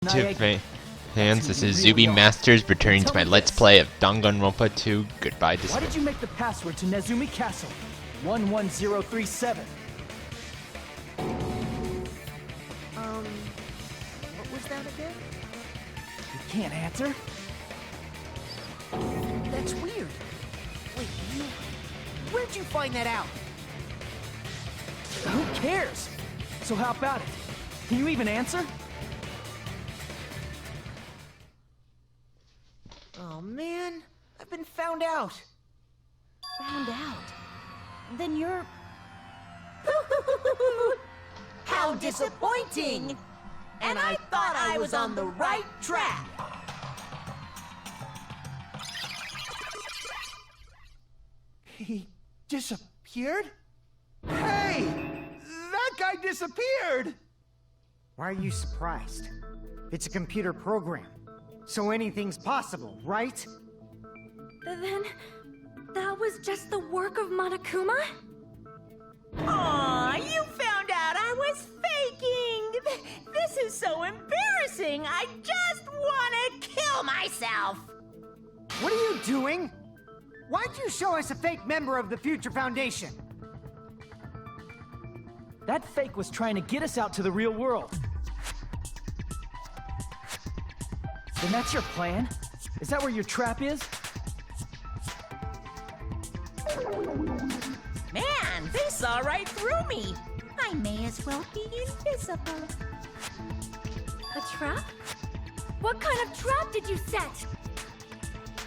YouTube fans, this is Zuby Masters returning to my Let's Play of Danganronpa 2. Goodbye, Why did you make the password to Nezumi Castle? 11037. What was that again? You can't answer? That's weird. Wait, where'd you find that out? Who cares? So how about it? Can you even answer? Oh man, I've been found out. Found out? Then you're... How disappointing! And I thought I was on the right track. He disappeared? Hey! That guy disappeared! Why are you surprised? It's a computer program, so anything's possible, right? Then... that was just the work of Monokuma? Aw, you found out I was faking! This is so embarrassing! I just want to kill myself! What are you doing? Why'd you show us a fake member of the Future Foundation? That fake was trying to get us out to the real world. Then that's your plan? Is that where your trap is? Man, they saw right through me! I may as well be invisible. A trap? What kind of trap did you set?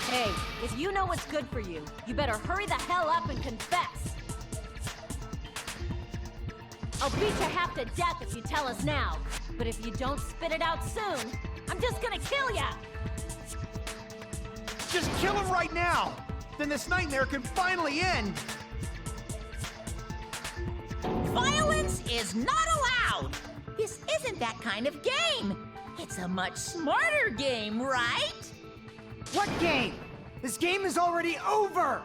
Hey, if you know what's good for you, you better hurry the hell up and confess. I'll beat you half to death if you tell us now. But if you don't spit it out soon, I'm just gonna kill ya! Just kill him right now! Then this nightmare can finally end! Violence is not allowed! This isn't that kind of game! It's a much smarter game, right? What game? This game is already over!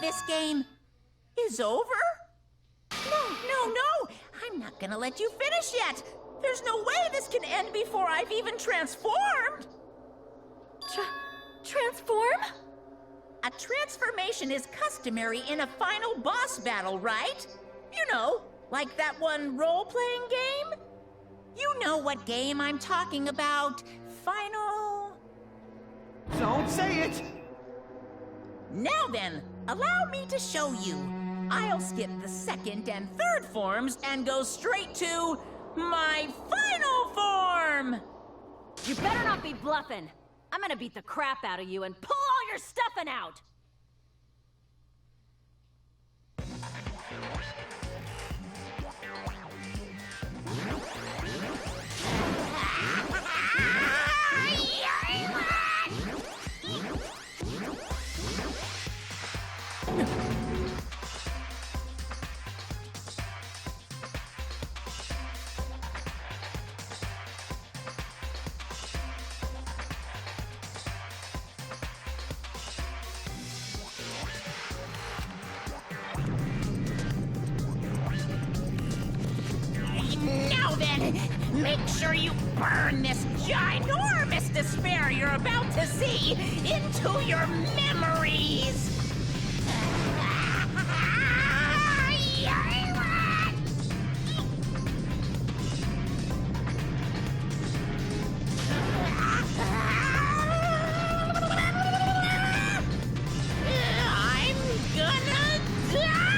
This game is over? No! I'm not gonna let you finish yet! There's no way this can end before I've even transformed! Transform? A transformation is customary in a final boss battle, right? You know, like that one role-playing game? You know what game I'm talking about. Final... Don't say it! Now then, allow me to show you. I'll skip the second and third forms and go straight to my final form! You better not be bluffing. I'm gonna beat the crap out of you and pull all your stuffing out! Now then, make sure you burn this ginormous despair you're about to see into your memories! I'm gonna die!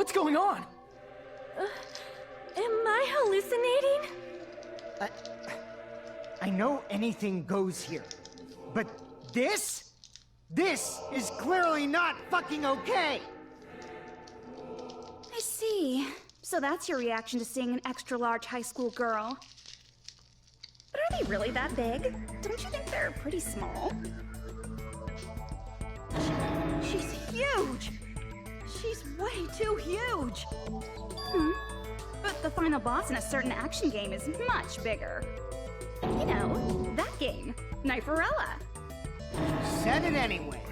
What's going on? Am I hallucinating? I know anything goes here, but this is clearly not fucking okay! I see. So that's your reaction to seeing an extra-large high school girl. But are they really that big? Don't you think they're pretty small? She's huge! She's way too huge! But the final boss in a certain action game is much bigger. You know, that game, Kniferella. Said it anyway.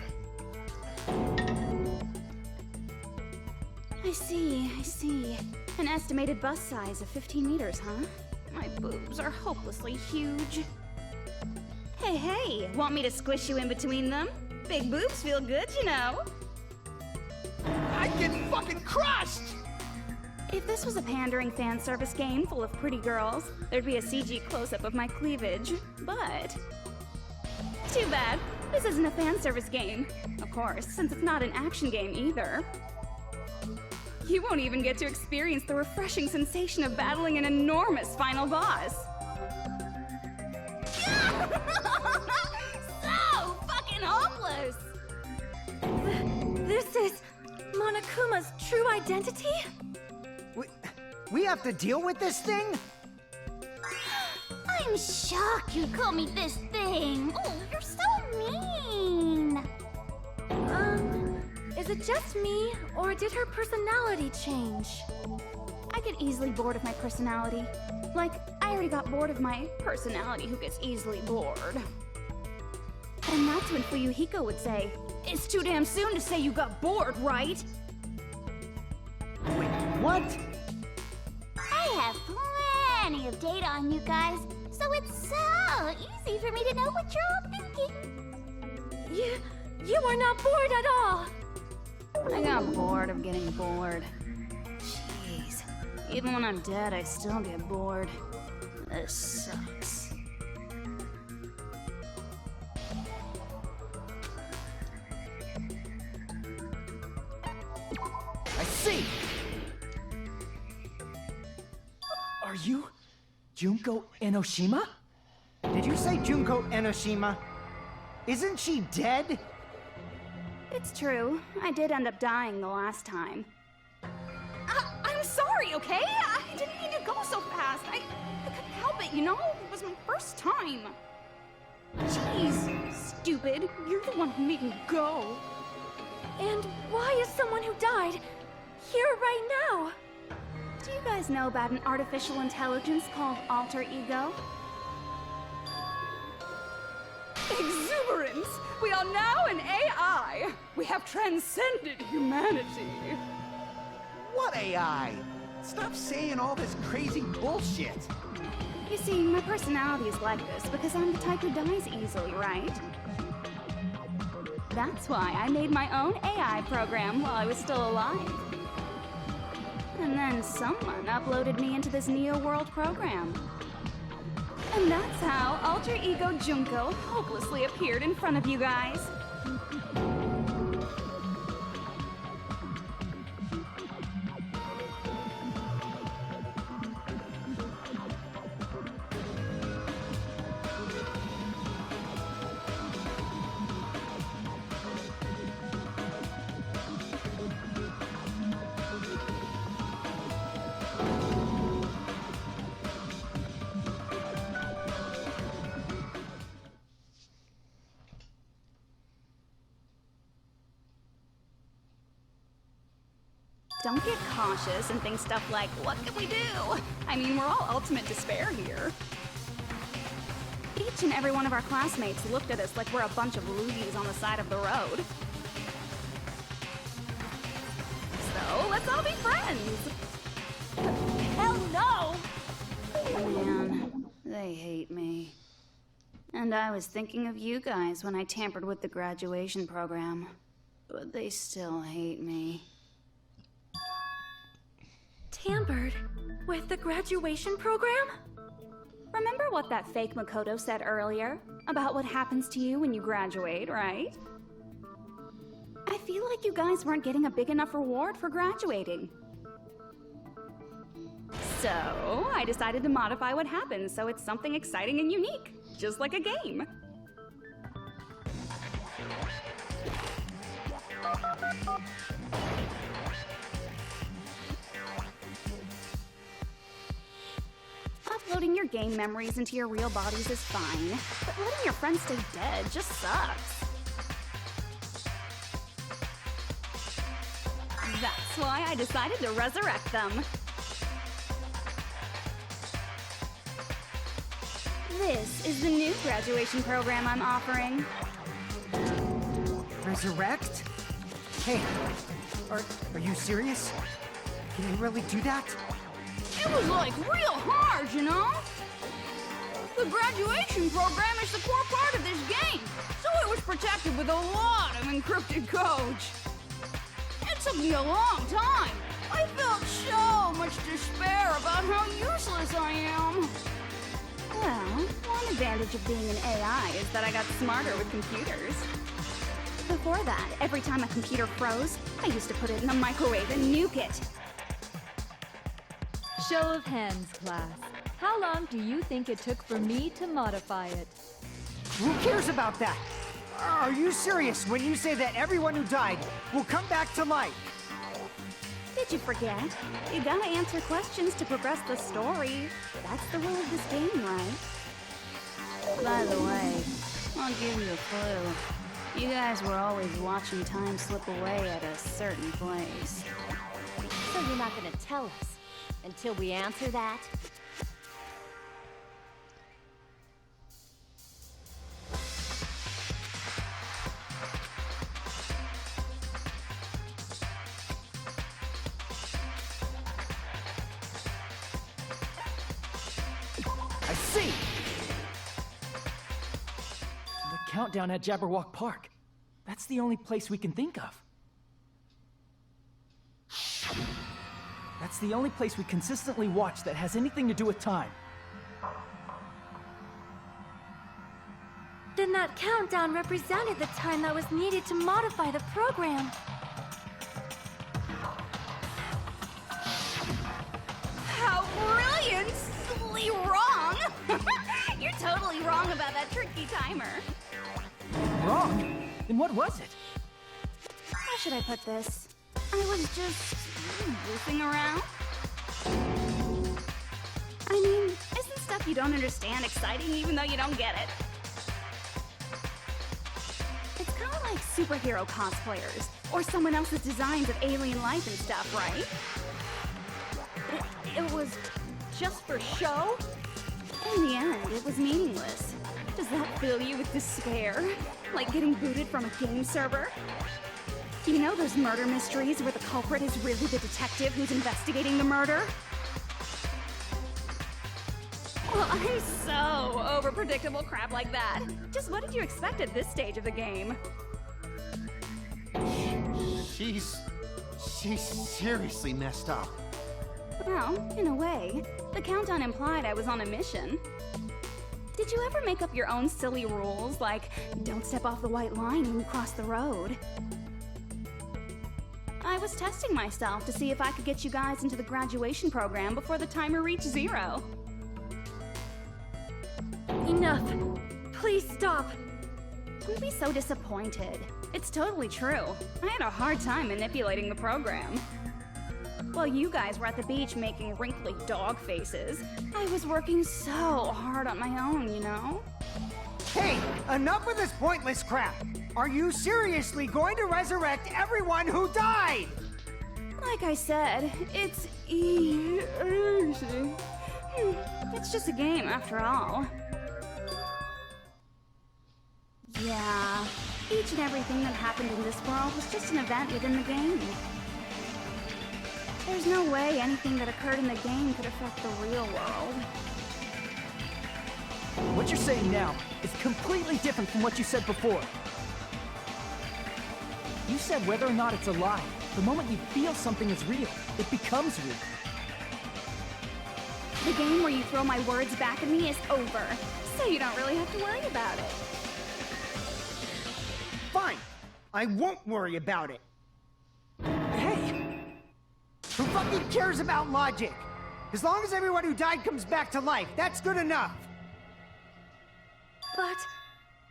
I see. An estimated bust size of 15 meters, huh? My boobs are hopelessly huge. Hey, want me to squish you in between them? Big boobs feel good, you know. I'd get fucking crushed! If this was a pandering fan service game full of pretty girls, there'd be a CG close-up of my cleavage, but... Too bad. This isn't a fan service game. Of course, since it's not an action game either. You won't even get to experience the refreshing sensation of battling an enormous final boss. So fucking hopeless! This is Monokuma's true identity? We have to deal with this thing? I'm shocked you call me this thing. Oh, you're so mean. Is it just me, or did her personality change? I get easily bored of my personality. Like, I already got bored of my personality who gets easily bored. And that's when Fuyuhiko would say, "It's too damn soon to say you got bored, right?" Wait, what? I have plenty of data on you guys, so it's so easy for me to know what you're all thinking. You are not bored at all. I got bored of getting bored. Jeez. Even when I'm dead, I still get bored. This sucks. I see! Are you Junko Enoshima? Did you say Junko Enoshima? Isn't she dead? It's true. I did end up dying the last time. I'm sorry, okay? I didn't mean to go so fast. I couldn't help it, you know? It was my first time. Jeez, stupid. You're the one who made me go. And why is someone who died here right now? Do you guys know about an artificial intelligence called alter ego? Exuberance! We are now an AI! We have transcended humanity! What AI? Stop saying all this crazy bullshit! You see, my personality is like this because I'm the type who dies easily, right? That's why I made my own AI program while I was still alive. And then someone uploaded me into this Neo World program. And that's how Alter Ego Junko hopelessly appeared in front of you guys. Don't get cautious and think stuff like, what can we do? I mean, we're all ultimate despair here. Each and every one of our classmates looked at us like we're a bunch of loogies on the side of the road. So, let's all be friends! Hell no! Man, they hate me. And I was thinking of you guys when I tampered with the graduation program. But they still hate me. Tampered with the graduation program? Remember what that fake Makoto said earlier? About what happens to you when you graduate, right? I feel like you guys weren't getting a big enough reward for graduating. So, I decided to modify what happens so it's something exciting and unique, just like a game. Uploading your game memories into your real bodies is fine, but letting your friends stay dead just sucks. That's why I decided to resurrect them. This is the new graduation program I'm offering. Resurrect? Hey, are you serious? Can you really do that? It was like real hard, you know? The graduation program is the core part of this game, so it was protected with a lot of encrypted codes. It took me a long time. I felt so much despair about how useless I am. Well, one advantage of being an AI is that I got smarter with computers. Before that, every time a computer froze, I used to put it in the microwave and nuke it. Show of hands, class. How long do you think it took for me to modify it? Who cares about that? Are you serious when you say that everyone who died will come back to life? Did you forget? You gotta answer questions to progress the story. That's the rule of this game, right? By the way, I'll give you a clue. You guys were always watching time slip away at a certain place. So you're not gonna tell us until we answer that? I see! The countdown at Jabberwock Park. That's the only place we can think of. That's the only place we consistently watch that has anything to do with time. Then that countdown represented the time that was needed to modify the program. How brilliantly wrong! You're totally wrong about that tricky timer. Wrong? Then what was it? How should I put this? I was just goofing around. I mean, isn't stuff you don't understand exciting even though you don't get it? It's kind of like superhero cosplayers, or someone else's designs of alien life and stuff, right? It was just for show? In the end, it was meaningless. Does that fill you with despair? Like getting booted from a game server? You know those murder mysteries where the culprit is really the detective who's investigating the murder? Well, I'm so over predictable crap like that. Just what did you expect at this stage of the game? She's seriously messed up. Well, in a way, the countdown implied I was on a mission. Did you ever make up your own silly rules, like don't step off the white line when you cross the road? I was testing myself to see if I could get you guys into the graduation program before the timer reached 0. Enough. Please stop. Don't be so disappointed. It's totally true. I had a hard time manipulating the program. While you guys were at the beach making wrinkly dog faces, I was working so hard on my own, you know? Hey, enough of this pointless crap! Are you seriously going to resurrect everyone who died? Like I said, it's easy. It's just a game after all. Yeah, each and everything that happened in this world was just an event within the game. There's no way anything that occurred in the game could affect the real world. What you're saying now is completely different from what you said before. You said whether or not it's a lie. The moment you feel something is real, it becomes real. The game where you throw my words back at me is over, so you don't really have to worry about it. Fine, I won't worry about it. Hey! Who fucking cares about logic? As long as everyone who died comes back to life, that's good enough! But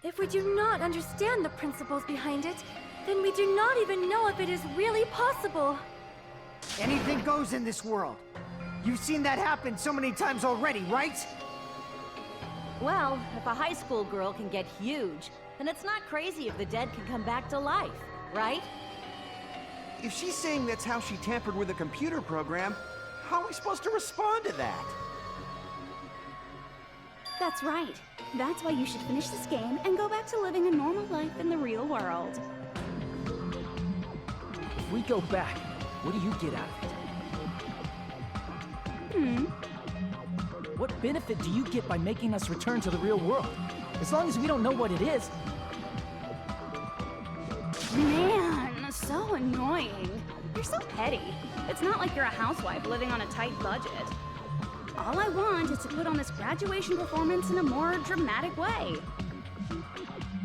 if we do not understand the principles behind it, then we do not even know if it is really possible. Anything goes in this world. You've seen that happen so many times already, right? Well, if a high school girl can get huge, then it's not crazy if the dead can come back to life, right? If she's saying that's how she tampered with a computer program, how are we supposed to respond to that? That's right. That's why you should finish this game and go back to living a normal life in the real world. If we go back, what do you get out of it? What benefit do you get by making us return to the real world? As long as we don't know what it is. Man, so annoying. You're so petty. It's not like you're a housewife living on a tight budget. All I want is to put on this graduation performance in a more dramatic way.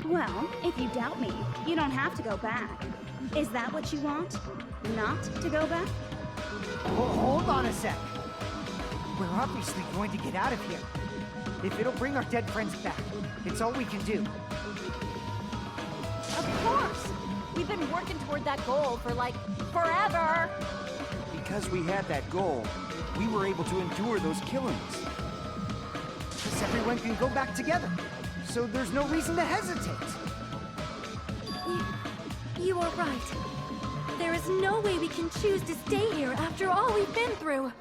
Well, if you doubt me, you don't have to go back. Is that what you want? Not to go back? Well, hold on a sec. We're obviously going to get out of here. If it'll bring our dead friends back, it's all we can do. Of course! We've been working toward that goal for, like, forever! Because we had that goal, we were able to endure those killings. Because everyone can go back together, so there's no reason to hesitate. You are right. There is no way we can choose to stay here after all we've been through.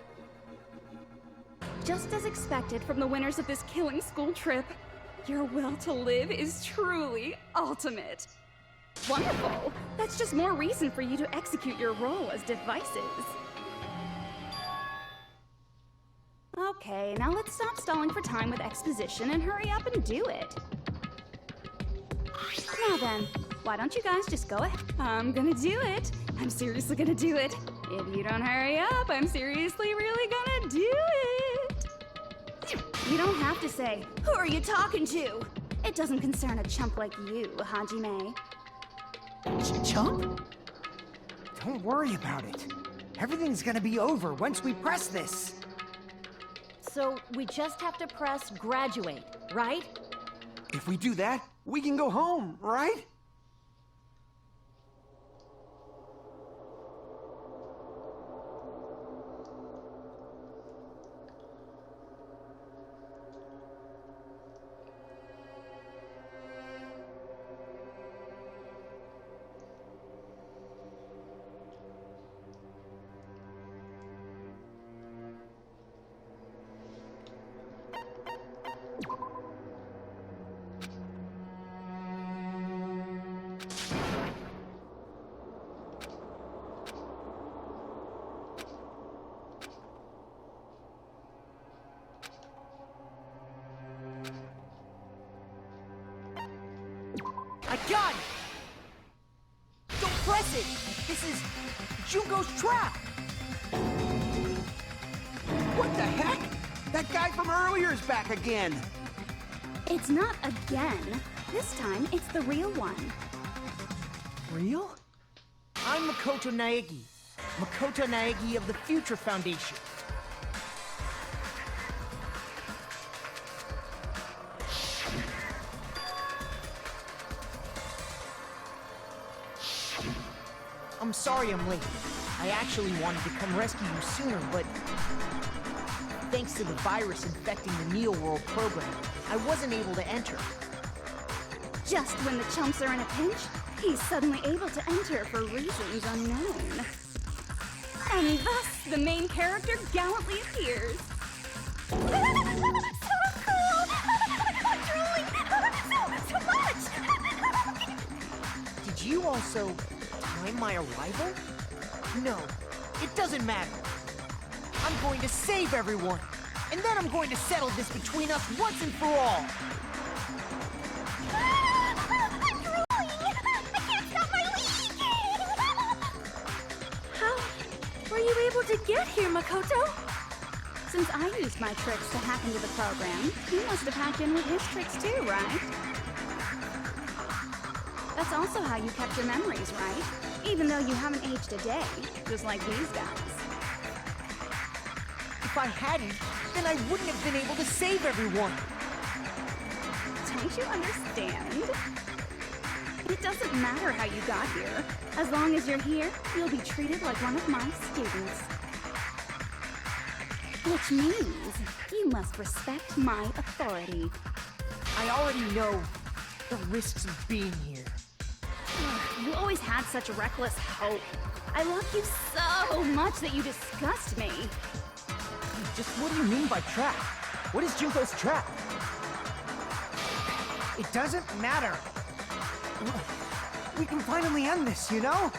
Just as expected from the winners of this killing school trip, your will to live is truly ultimate. Wonderful! That's just more reason for you to execute your role as devices. Okay, now let's stop stalling for time with exposition and hurry up and do it. Now then, why don't you guys just go ahead? I'm gonna do it. I'm seriously gonna do it. If you don't hurry up, I'm seriously really gonna do it. You don't have to say, "Who are you talking to?" It doesn't concern a chump like you, Hajime. Chump? Don't worry about it. Everything's gonna be over once we press this. So we just have to press graduate, right? If we do that, we can go home, right? I got it! Don't press it! This is Junko's trap! What the heck? That guy from earlier is back again! It's not again. This time, it's the real one. Real? I'm Makoto Naegi. Makoto Naegi of the Future Foundation. I'm sorry I'm late. I actually wanted to come rescue you sooner, but thanks to the virus infecting the Neo World program, I wasn't able to enter. Just when the chumps are in a pinch, he's suddenly able to enter for reasons unknown. And thus, the main character gallantly appears. So cool! I'm drooling! So much! Did you also time my arrival? No, it doesn't matter. I'm going to save everyone, and then I'm going to settle this between us once and for all. I'm drooling! I can't stop my leaking! How were you able to get here, Makoto? Since I used my tricks to hack into the program, he must have hacked in with his tricks too, right? That's also how you kept your memories, right? Even though you haven't aged a day, just like these guys. If if I hadn't, then I wouldn't have been able to save everyone. Don't you understand? It doesn't matter how you got here. As long as you're here, you'll be treated like one of my students. Which means you must respect my authority. I already know the risks of being here. You always had such reckless hope. I love you so much that you disgust me. Just what do you mean by trap? What is Junko's trap? It doesn't matter. We can finally end this, you know?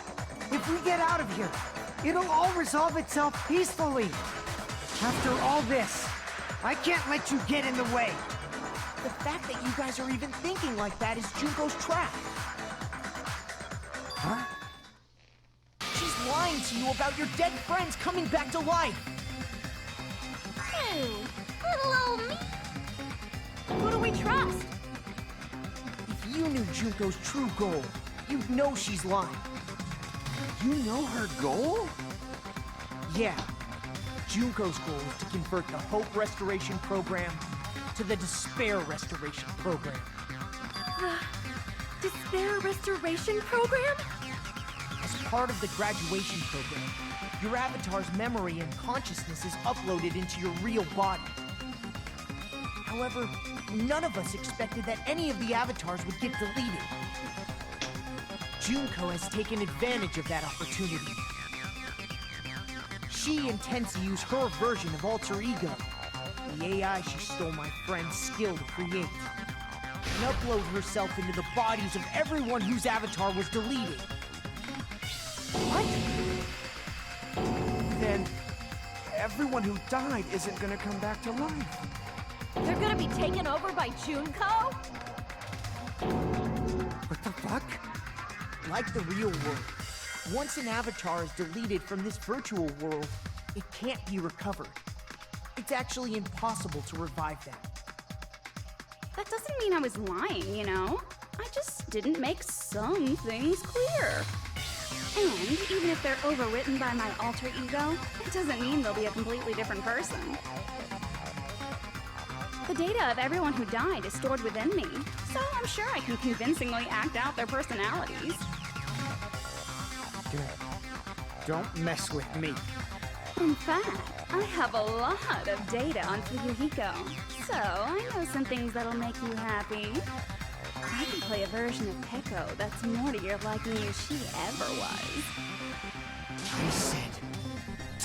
If we get out of here, it'll all resolve itself peacefully. After all this, I can't let you get in the way. The fact that you guys are even thinking like that is Junko's trap. Huh? She's lying to you about your dead friends coming back to life. Hey, little old me. Who do we trust? If you knew Junko's true goal, you'd know she's lying. You know her goal? Yeah. Junko's goal is to convert the Hope Restoration Program to the Despair Restoration Program. Despair Restoration Program? As part of the graduation program, your avatar's memory and consciousness is uploaded into your real body. However, none of us expected that any of the avatars would get deleted. Junko has taken advantage of that opportunity. She intends to use her version of Alter Ego, the AI she stole my friend's skill to create, and upload herself into the bodies of everyone whose avatar was deleted. What? Then everyone who died isn't gonna come back to life. They're gonna be taken over by Junko? What the fuck? Like the real world, once an avatar is deleted from this virtual world, it can't be recovered. It's actually impossible to revive that. That doesn't mean I was lying, you know? I just didn't make some things clear. And even if they're overwritten by my alter ego, it doesn't mean they'll be a completely different person. The data of everyone who died is stored within me, so I'm sure I can convincingly act out their personalities. Don't mess with me. In fact, I have a lot of data on Fuyuhiko, so I know some things that'll make you happy. I can play a version of Peko that's more to your liking than she ever was. I said,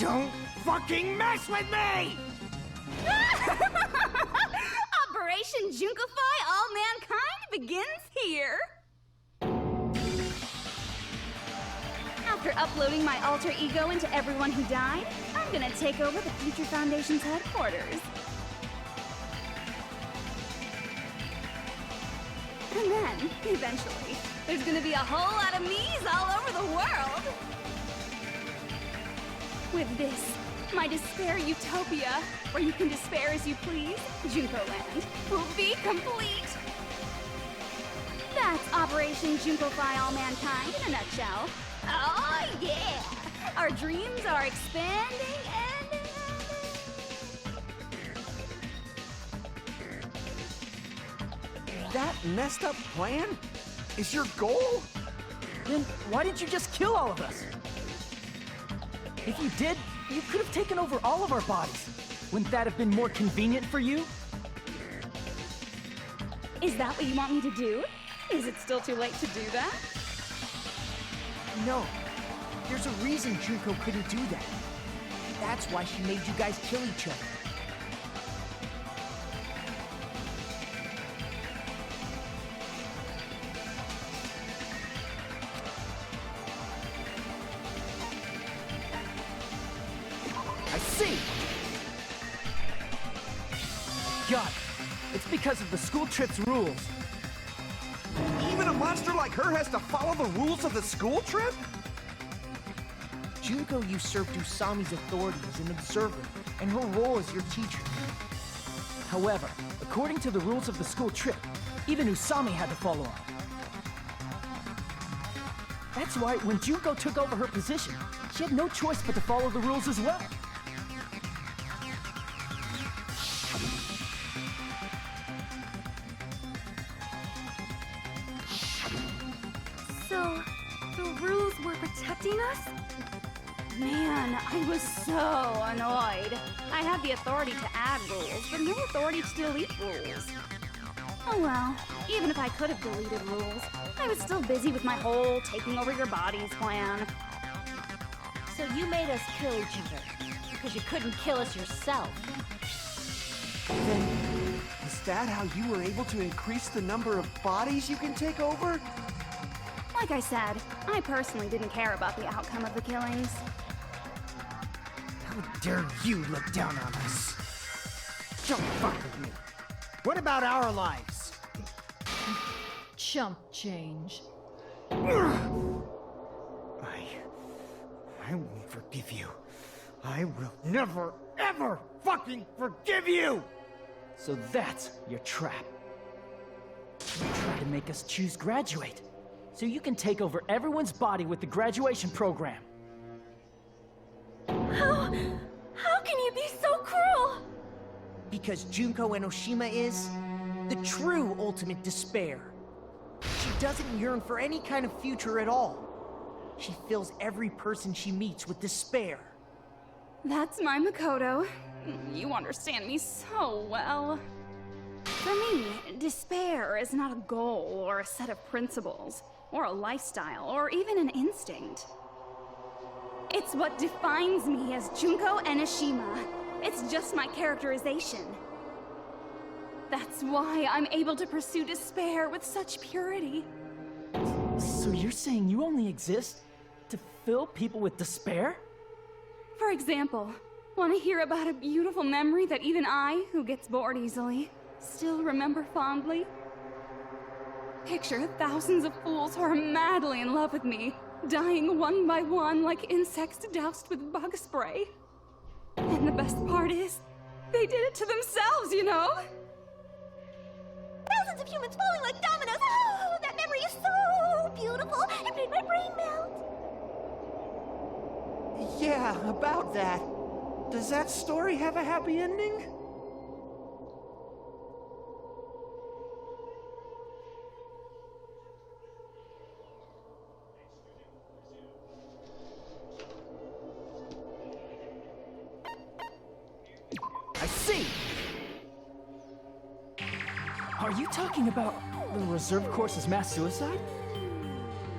don't fucking mess with me! Operation Junkify All Mankind begins here! After uploading my alter ego into everyone who died, I'm gonna take over the Future Foundation's headquarters. And then, eventually, there's gonna be a whole lot of me's all over the world! With this, my despair utopia, where you can despair as you please, Junko Land, will be complete! That's Operation Junkify All Mankind in a nutshell. Oh yeah! Our dreams are expanding and... That messed up plan is your goal? Then why didn't you just kill all of us? If you did, you could have taken over all of our bodies. Wouldn't that have been more convenient for you? Is that what you want me to do? Is it still too late to do that? No. There's a reason Junko couldn't do that. That's why she made you guys kill each other. I see! Got it. It's because of the school trip's rules. Even a monster like her has to follow the rules of the school trip? Junko usurped Usami's authority as an observer, and her role as your teacher. However, according to the rules of the school trip, even Usami had to follow up. That's why when Junko took over her position, she had no choice but to follow the rules as well. So, the rules were protecting us? Man, I was so annoyed. I had the authority to add rules, but no authority to delete rules. Oh well, even if I could have deleted rules, I was still busy with my whole taking over your bodies plan. So you made us kill each other, because you couldn't kill us yourself. Then, is that how you were able to increase the number of bodies you can take over? Like I said, I personally didn't care about the outcome of the killings. How dare you look down on us? Don't fuck with me. What about our lives? Chump change. I won't forgive you. I will never, ever fucking forgive you! So that's your trap. You try to make us choose graduate, so you can take over everyone's body with the graduation program. How can you be so cruel? Because Junko Enoshima is the true ultimate despair. She doesn't yearn for any kind of future at all. She fills every person she meets with despair. That's my Makoto. You understand me so well. For me, despair is not a goal or a set of principles, or a lifestyle, or even an instinct. It's what defines me as Junko Enoshima. It's just my characterization. That's why I'm able to pursue despair with such purity. So you're saying you only exist to fill people with despair? For example, want to hear about a beautiful memory that even I, who gets bored easily, still remember fondly? Picture thousands of fools who are madly in love with me, dying one by one like insects doused with bug spray. And the best part is, they did it to themselves, you know? Thousands of humans falling like dominoes. Oh, that memory is so beautiful. It made my brain melt. Yeah, about that. Does that story have a happy ending? I see! Are you talking about the reserve course's mass suicide?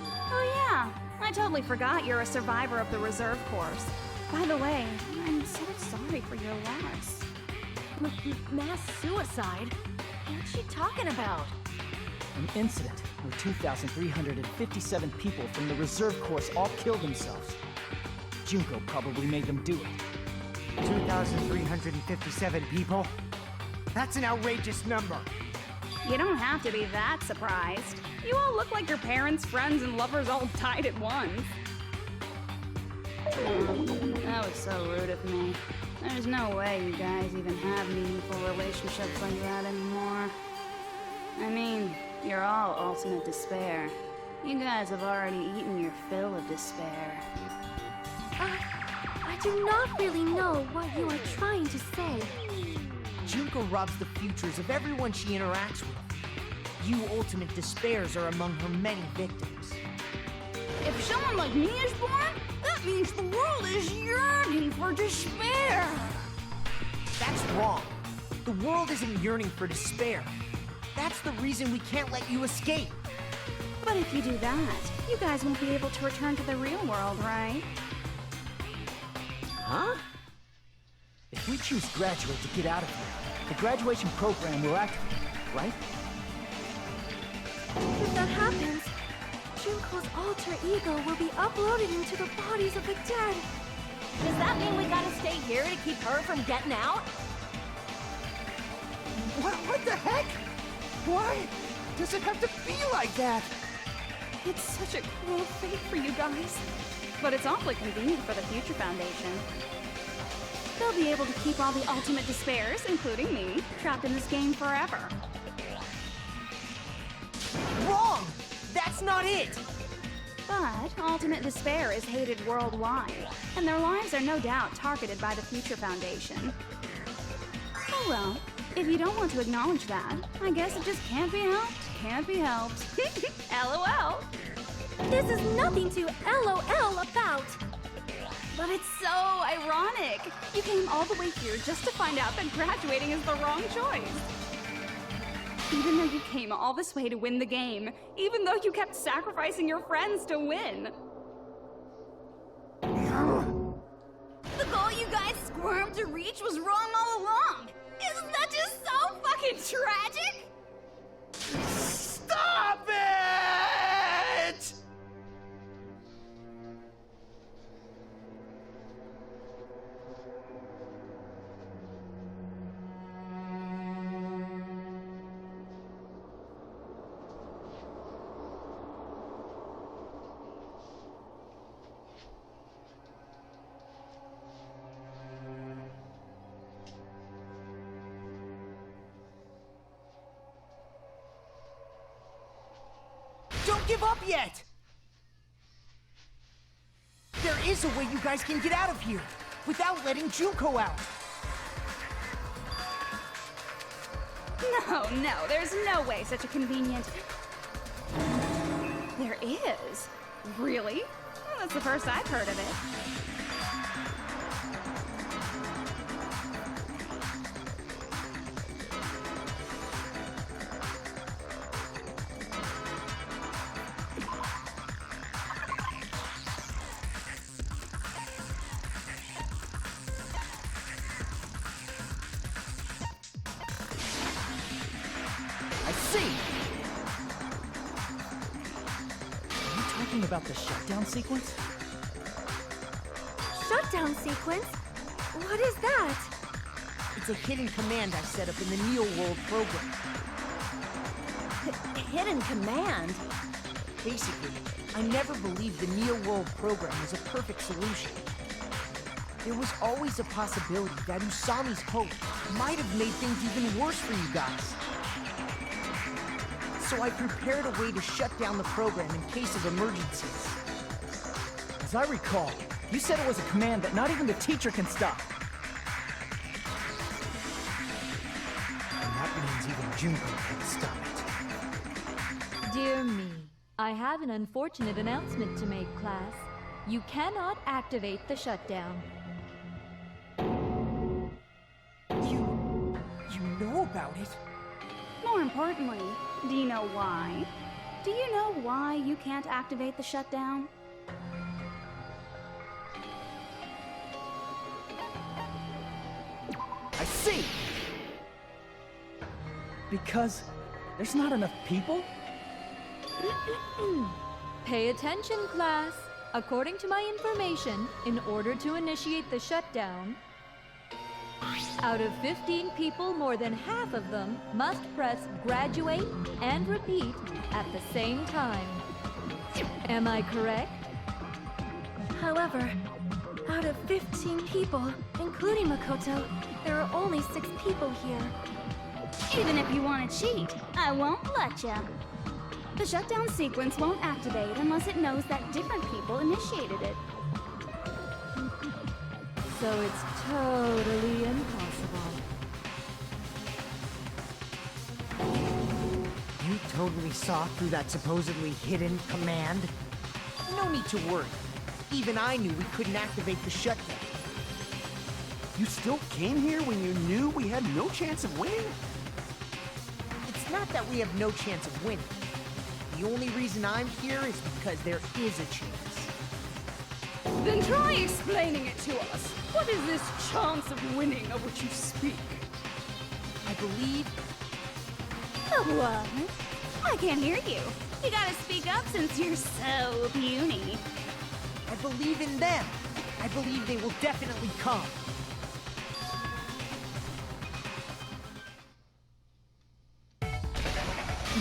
Oh yeah, I totally forgot you're a survivor of the reserve course. By the way, I'm so sorry for your loss. Mass suicide? What's she talking about? An incident where 2,357 people from the reserve course all killed themselves. Junko probably made them do it. 2,357 people? That's an outrageous number. You don't have to be that surprised. You all look like your parents, friends, and lovers all died at once. That was so rude of me. There's no way you guys even have meaningful relationships like that anymore. I mean, you're all ultimate despair. You guys have already eaten your fill of despair. I do not really know what you are trying to say. Junko robs the futures of everyone she interacts with. You ultimate despairs are among her many victims. If someone like me is born, that means the world is yearning for despair. That's wrong. The world isn't yearning for despair. That's the reason we can't let you escape. But if you do that, you guys won't be able to return to the real world, right? Huh? If we choose graduate to get out of here, the graduation program will activate, right? If that happens, Junko's alter ego will be uploaded into the bodies of the dead. Does that mean we gotta stay here to keep her from getting out? What the heck? Why does it have to be like that? It's such a cruel fate for you guys. But it's awfully convenient for the Future Foundation. They'll be able to keep all the ultimate despairs, including me, trapped in this game forever. Wrong! That's not it! But ultimate despair is hated worldwide, and their lives are no doubt targeted by the Future Foundation. Oh well, if you don't want to acknowledge that, I guess it just can't be helped. Can't be helped. LOL. This is nothing to LOL about. But it's so ironic. You came all the way here just to find out that graduating is the wrong choice. Even though you came all this way to win the game, even though you kept sacrificing your friends to win. The goal you guys squirmed to reach was wrong all along. Isn't that just so fucking tragic? Stop it! Don't give up yet! There is a way you guys can get out of here, without letting Junko out. No, there's no way such a convenient... There is? Really? Well, that's the first I've heard of it. I see! Are you talking about the shutdown sequence? Shutdown sequence? What is that? It's a hidden command I set up in the Neo World program. Hidden command? Basically, I never believed the Neo World program was a perfect solution. There was always a possibility that Usami's hope might have made things even worse for you guys. So I prepared a way to shut down the program in case of emergencies. As I recall, you said it was a command that not even the teacher can stop. And that means even Junko can't stop it. Dear me, I have an unfortunate announcement to make, class. You cannot activate the shutdown. You know about it? More importantly, do you know why? Do you know why you can't activate the shutdown? I see! Because there's not enough people? Pay attention, class. According to my information, in order to initiate the shutdown, out of 15 people, more than half of them must press graduate and repeat at the same time. Am I correct? However, out of 15 people, including Makoto, there are only 6 people here. Even if you want to cheat, I won't let ya. The shutdown sequence won't activate unless it knows that different people initiated it. So it's totally impossible. You totally saw through that supposedly hidden command? No need to worry. Even I knew we couldn't activate the shutdown. You still came here when you knew we had no chance of winning? It's not that we have no chance of winning. The only reason I'm here is because there is a chance. Then try explaining it to us. What is this chance of winning of which you speak? I believe... What? I can't hear you. You gotta speak up since you're so puny. I believe in them. I believe they will definitely come.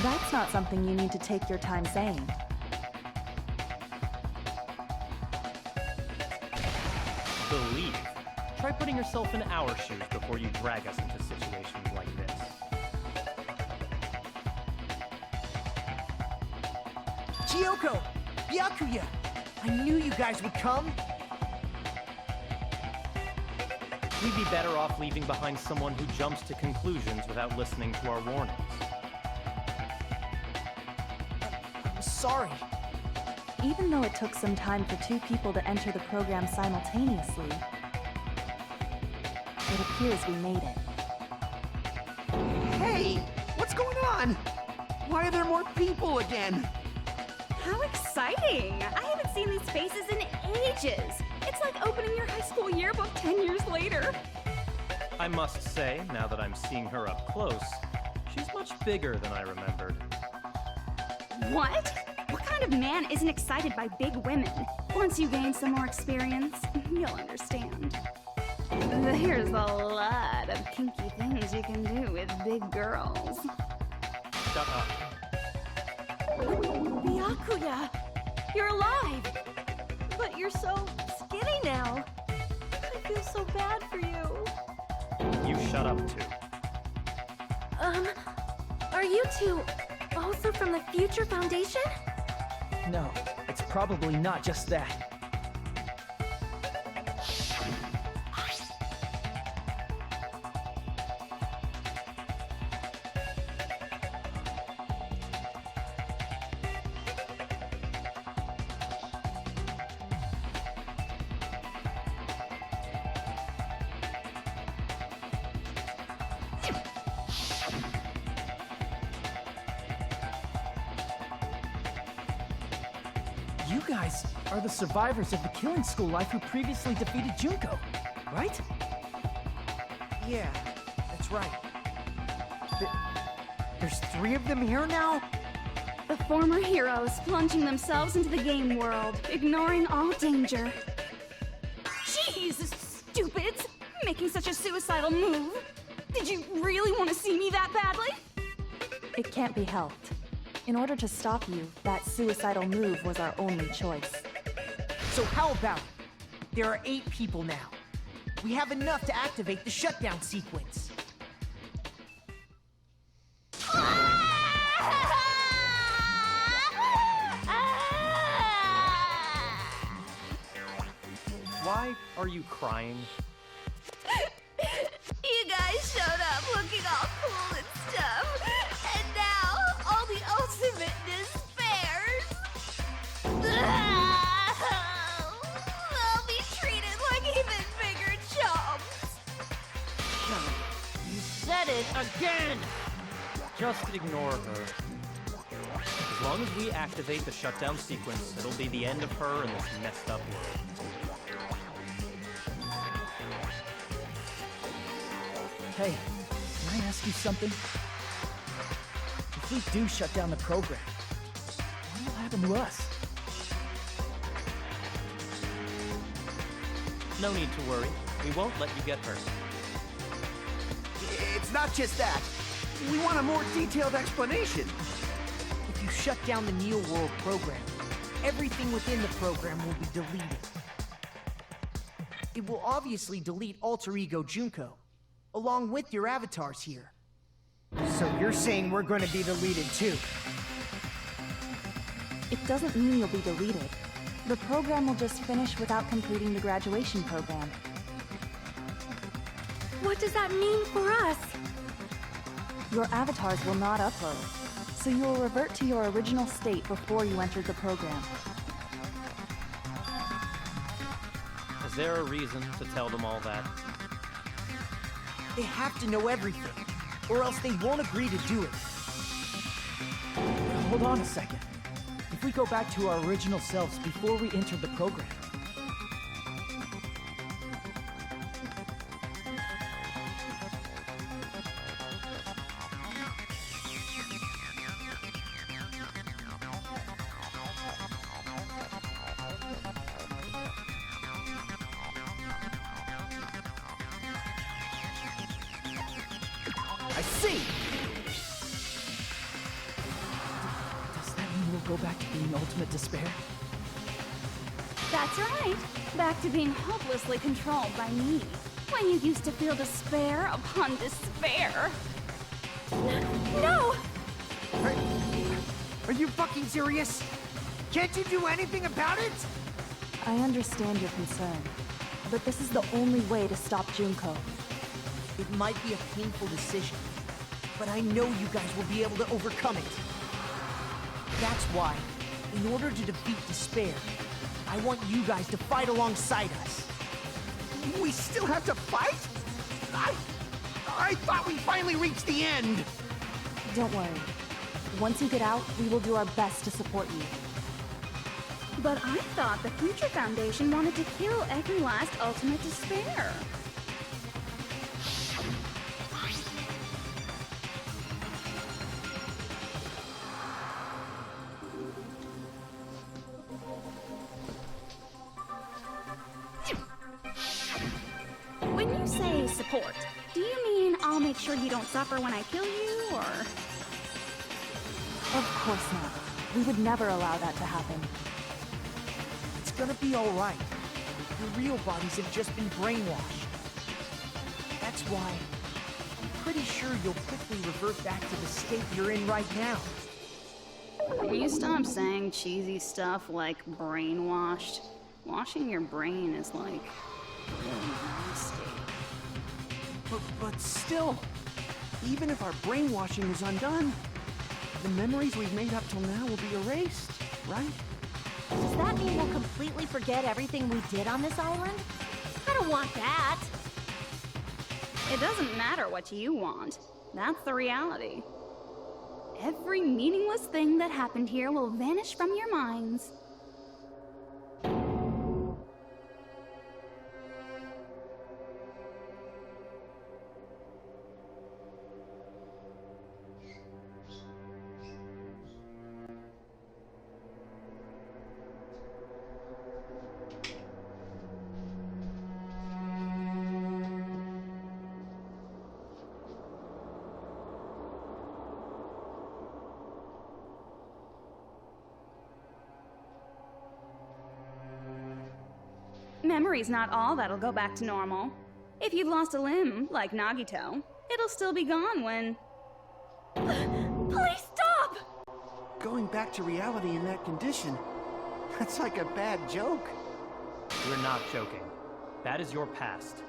That's not something you need to take your time saying. Believe. Try putting yourself in our shoes before you drag us into situations like this. Chiyoko! Byakuya! I knew you guys would come! We'd be better off leaving behind someone who jumps to conclusions without listening to our warnings. I'm sorry. even though it took some time for 2 people to enter the program simultaneously, it appears we made it. Hey, what's going on? Why are there more people again? How exciting! I haven't seen these faces in ages. It's like opening your high school yearbook 10 years later. I must say, now that I'm seeing her up close, she's much bigger than I remembered. What? What kind of man isn't excited by big women? Once you gain some more experience, you'll understand. There's a lot of kinky things you can do with big girls. Shut up. Byakuya! You're alive! But you're so skinny now. I feel so bad for you. You shut up too. Are you two also from the Future Foundation? No, it's probably not just that. You guys are the survivors of the killing school life who previously defeated Junko, right? Yeah, that's right. There's 3 of them here now? The former heroes plunging themselves into the game world, ignoring all danger. Jeez, stupids! Making such a suicidal move. Did you really want to see me that badly? It can't be helped. In order to stop you, that suicidal move was our only choice. So how about it? There are 8 people now. We have enough to activate the shutdown sequence. Why are you crying? You guys showed up looking all cool and stuff, and now all the ultimate despairs. They'll be treated like even bigger chumps. You said it again! Just ignore her. As long as we activate the shutdown sequence, it'll be the end of her in this messed up world. Hey, can I ask you something? If we do shut down the program, what will happen to us? No need to worry. We won't let you get hurt. It's not just that. We want a more detailed explanation. If you shut down the Neo World program, everything within the program will be deleted. It will obviously delete Alter Ego Junko, along with your avatars here. So you're saying we're going to be deleted too? It doesn't mean you'll be deleted. The program will just finish without completing the graduation program. What does that mean for us? Your avatars will not upload, so you will revert to your original state before you entered the program. Is there a reason to tell them all that? They have to know everything, or else they won't agree to do it. Hold on a second. If we go back to our original selves before we entered the program, I see! Does that mean we'll go back to being ultimate despair? That's right. Back to being hopelessly controlled by me. When you used to feel despair upon despair. No! Are you fucking serious? Can't you do anything about it? I understand your concern, but this is the only way to stop Junko. It might be a painful decision, but I know you guys will be able to overcome it. That's why In order to defeat despair, I want you guys to fight alongside us. We still have to fight? I thought we finally reached the end! Don't worry. Once you get out, we will do our best to support you. But I thought the Future Foundation wanted to kill every last Ultimate Despair. When you say support, do you mean I'll make sure you don't suffer when I kill you, or...? Of course not. We would never allow that to happen. It's gonna be alright. Your real bodies have just been brainwashed. That's why I'm pretty sure you'll quickly revert back to the state you're in right now. Can you stop saying cheesy stuff like brainwashed? Washing your brain is like... really nasty. But still, even if our brainwashing is undone, the memories we've made up till now will be erased, right? Does that mean we'll completely forget everything we did on this island? I don't want that. It doesn't matter what you want. That's the reality. Every meaningless thing that happened here will vanish from your minds. Memory's not all that'll go back to normal. If you've lost a limb, like Nagito, it'll still be gone when... Please stop! Going back to reality in that condition, that's like a bad joke. We're not joking. That is your past.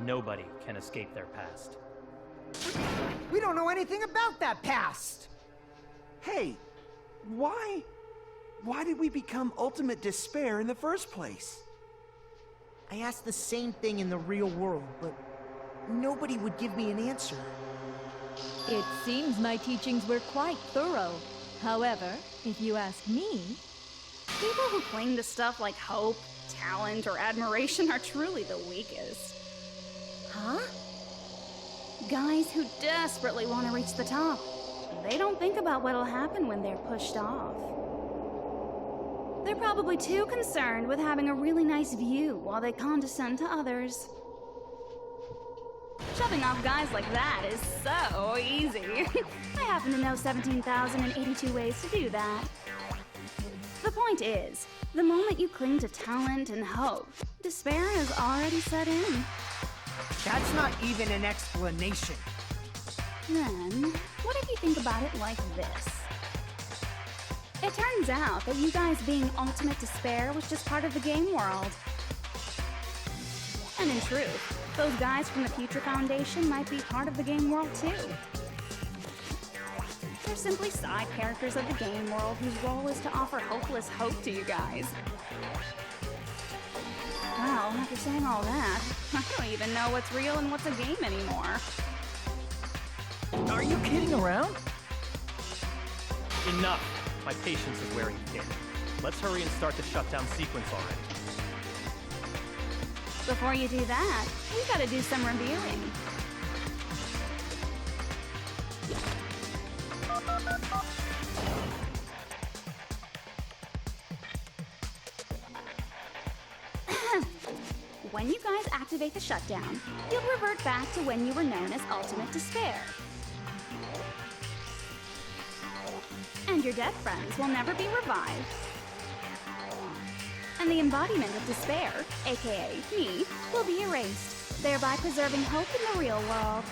Nobody can escape their past. We don't know anything about that past! Hey, why did we become Ultimate Despair in the first place? I asked the same thing in the real world, but nobody would give me an answer. It seems my teachings were quite thorough. However, if you ask me... People who cling to stuff like hope, talent, or admiration are truly the weakest. Huh? Guys who desperately want to reach the top. They don't think about what'll happen when they're pushed off. They're probably too concerned with having a really nice view while they condescend to others. Shoving off guys like that is so easy. I happen to know 17,082 ways to do that. The point is, the moment you cling to talent and hope, despair has already set in. That's not even an explanation. Then, what if you think about it like this? It turns out that you guys being Ultimate Despair was just part of the game world. And in truth, those guys from the Future Foundation might be part of the game world too. They're simply side characters of the game world whose role is to offer hopeless hope to you guys. Well, after saying all that, I don't even know what's real and what's a game anymore. Are you kidding around? Enough! My patience is wearing thin. Let's hurry and start the shutdown sequence already. Before you do that, we gotta do some reviewing. When you guys activate the shutdown, you'll revert back to when you were known as Ultimate Despair. And your dead friends will never be revived. And the embodiment of despair, aka me, will be erased, thereby preserving hope in the real world.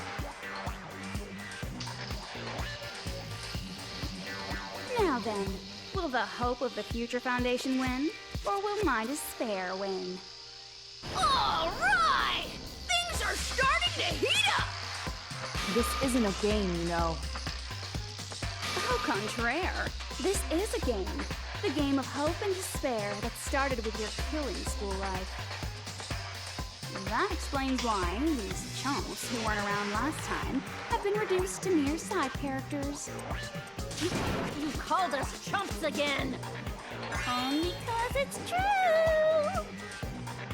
Now then, will the hope of the Future Foundation win, or will my despair win? All right! Things are starting to heat up! This isn't a game, you know. Au contraire. This is a game. The game of hope and despair that started with your killing school life. That explains why these chumps who weren't around last time have been reduced to mere side characters. You called us chumps again! Because it's true!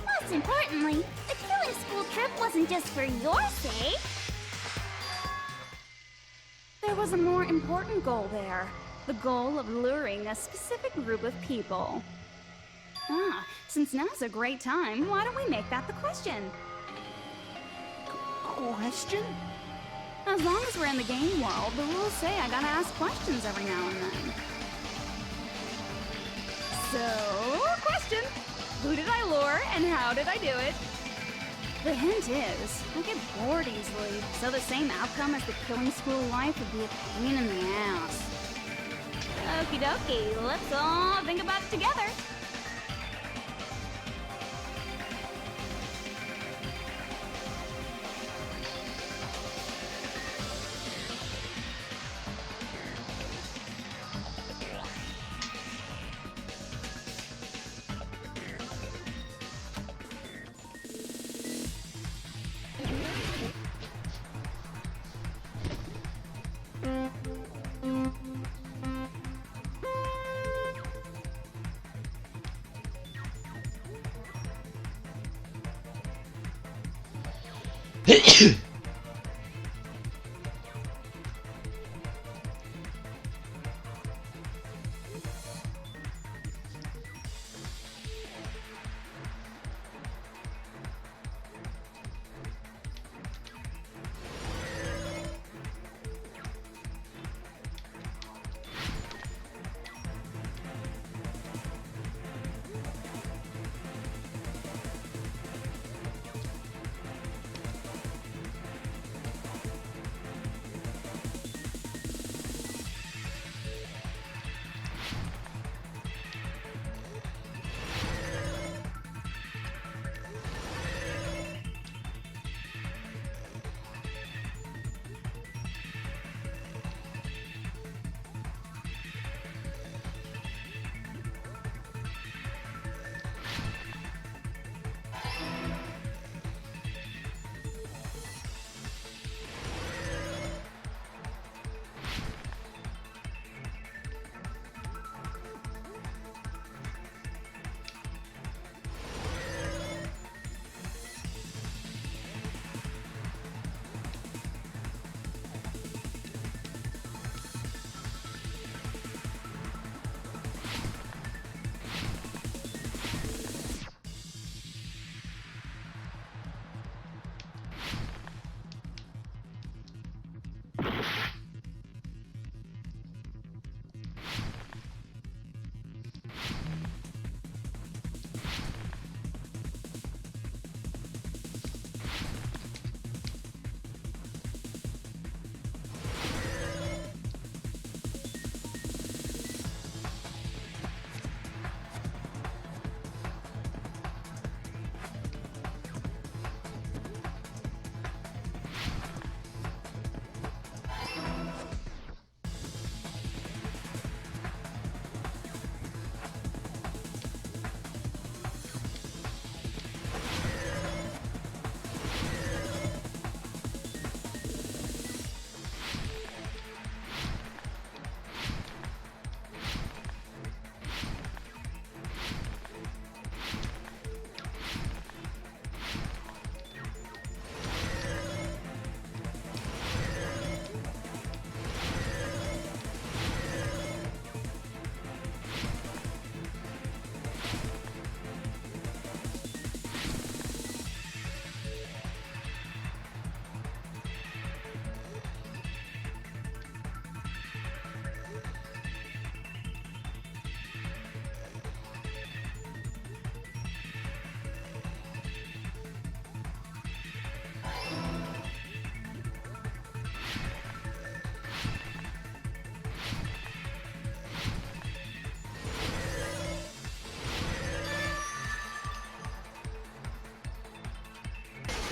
Most importantly, the killing school trip wasn't just for your sake. There was a more important goal there. The goal of luring a specific group of people. Since now's a great time, why don't we make that the question? Question? As long as we're in the game world, the rules say I gotta ask questions every now and then. So, question. Who did I lure and how did I do it? The hint is, I get bored easily, so the same outcome as the killing school life would be a pain in the ass. Okie dokie, let's all think about it together.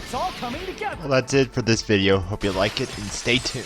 It's all coming together. Well, that's it for this video. Hope you like it and stay tuned.